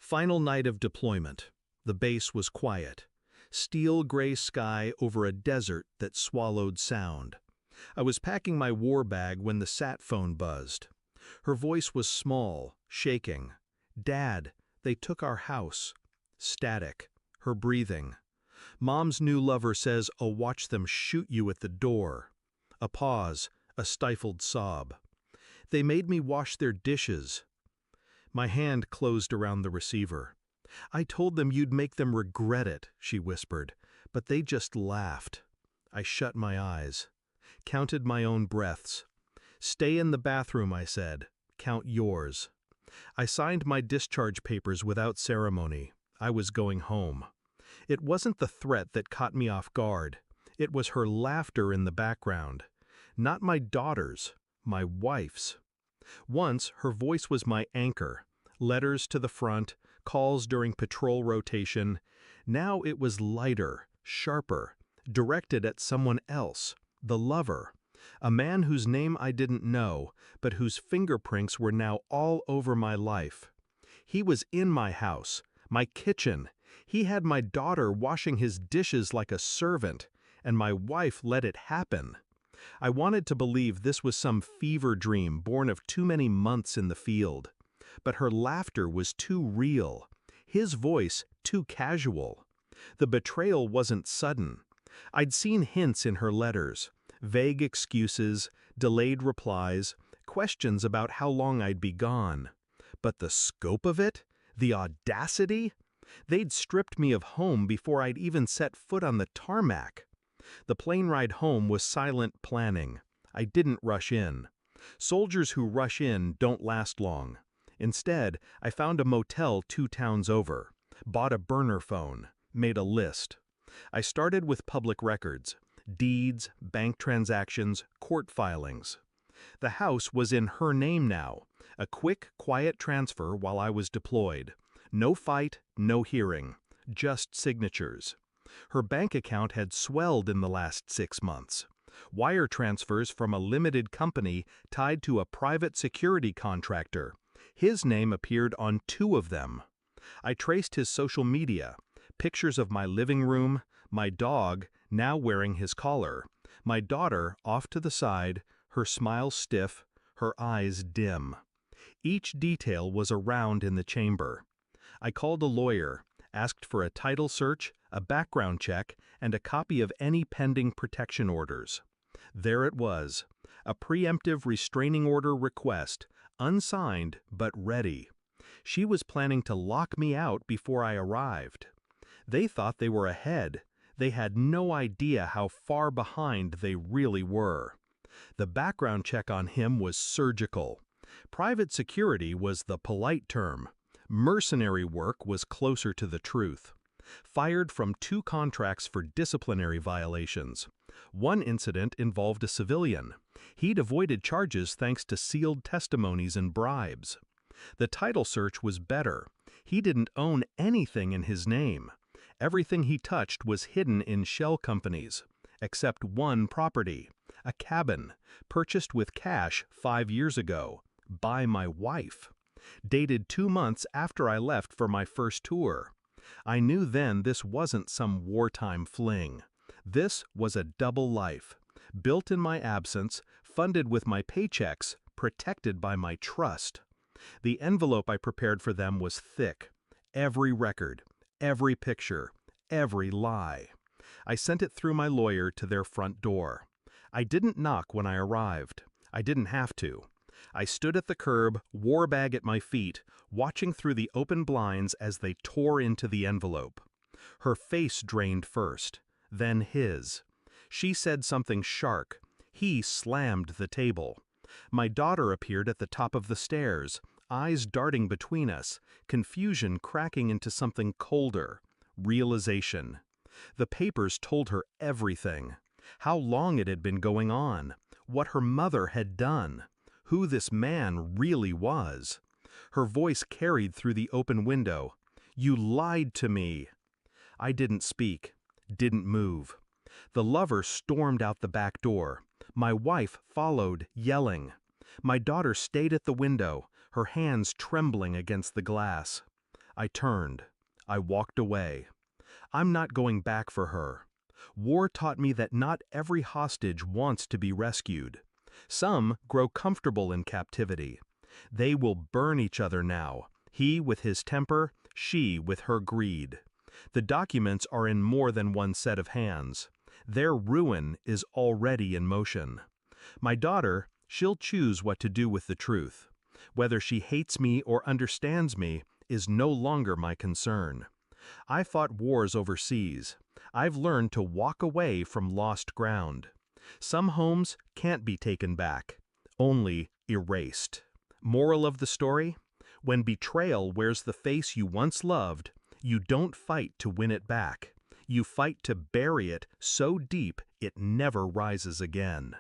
Final night of deployment. The base was quiet. Steel gray sky over a desert that swallowed sound. I was packing my war bag when the sat phone buzzed. Her voice was small, shaking. "Dad, they took our house." Static. Her breathing. "Mom's new lover says I'll watch them shoot you at the door." A pause, a stifled sob. "They made me wash their dishes." My hand closed around the receiver. "I told them you'd make them regret it," she whispered, but they just laughed. I shut my eyes. Counted my own breaths. "Stay in the bathroom," I said. "Count yours." I signed my discharge papers without ceremony. I was going home. It wasn't the threat that caught me off guard. It was her laughter in the background. Not my daughter's, my wife's. Once, her voice was my anchor. Letters to the front, calls during patrol rotation. Now it was lighter, sharper, directed at someone else, the lover. A man whose name I didn't know, but whose fingerprints were now all over my life. He was in my house, my kitchen. He had my daughter washing his dishes like a servant, and my wife let it happen. I wanted to believe this was some fever dream born of too many months in the field. But her laughter was too real, his voice too casual. The betrayal wasn't sudden. I'd seen hints in her letters, vague excuses, delayed replies, questions about how long I'd be gone. But the scope of it? The audacity? They'd stripped me of home before I'd even set foot on the tarmac. The plane ride home was silent planning. I didn't rush in. Soldiers who rush in don't last long. Instead, I found a motel 2 towns over, bought a burner phone, made a list. I started with public records, deeds, bank transactions, court filings. The house was in her name now, a quick, quiet transfer while I was deployed. No fight, no hearing, just signatures. Her bank account had swelled in the last 6 months. Wire transfers from a limited company tied to a private security contractor. His name appeared on 2 of them. I traced his social media, pictures of my living room, my dog, now wearing his collar, my daughter off to the side, her smile stiff, her eyes dim. Each detail was around in the chamber. I called a lawyer, asked for a title search, a background check, and a copy of any pending protection orders. There it was, a preemptive restraining order request, unsigned but ready. She was planning to lock me out before I arrived. They thought they were ahead. They had no idea how far behind they really were. The background check on him was surgical. Private security was the polite term. Mercenary work was closer to the truth. Fired from 2 contracts for disciplinary violations. One incident involved a civilian. He'd avoided charges thanks to sealed testimonies and bribes. The title search was better. He didn't own anything in his name. Everything he touched was hidden in shell companies, except one property, a cabin, purchased with cash 5 years ago, by my wife. Dated 2 months after I left for my first tour. I knew then this wasn't some wartime fling. This was a double life, built in my absence, funded with my paychecks, protected by my trust. The envelope I prepared for them was thick. Every record, every picture, every lie. I sent it through my lawyer to their front door. I didn't knock when I arrived. I didn't have to. I stood at the curb, war bag at my feet, watching through the open blinds as they tore into the envelope. Her face drained first, then his. She said something sharp. He slammed the table. My daughter appeared at the top of the stairs, eyes darting between us, confusion cracking into something colder. Realization. The papers told her everything. How long it had been going on. What her mother had done. Who this man really was. Her voice carried through the open window. "You lied to me." I didn't speak, didn't move. The lover stormed out the back door. My wife followed, yelling. My daughter stayed at the window, her hands trembling against the glass. I turned. I walked away. I'm not going back for her. War taught me that not every hostage wants to be rescued. Some grow comfortable in captivity. They will burn each other now, he with his temper, she with her greed. The documents are in more than one set of hands. Their ruin is already in motion. My daughter, she'll choose what to do with the truth. Whether she hates me or understands me is no longer my concern. I fought wars overseas. I've learned to walk away from lost ground. Some homes can't be taken back, only erased. Moral of the story? When betrayal wears the face you once loved, you don't fight to win it back. You fight to bury it so deep it never rises again.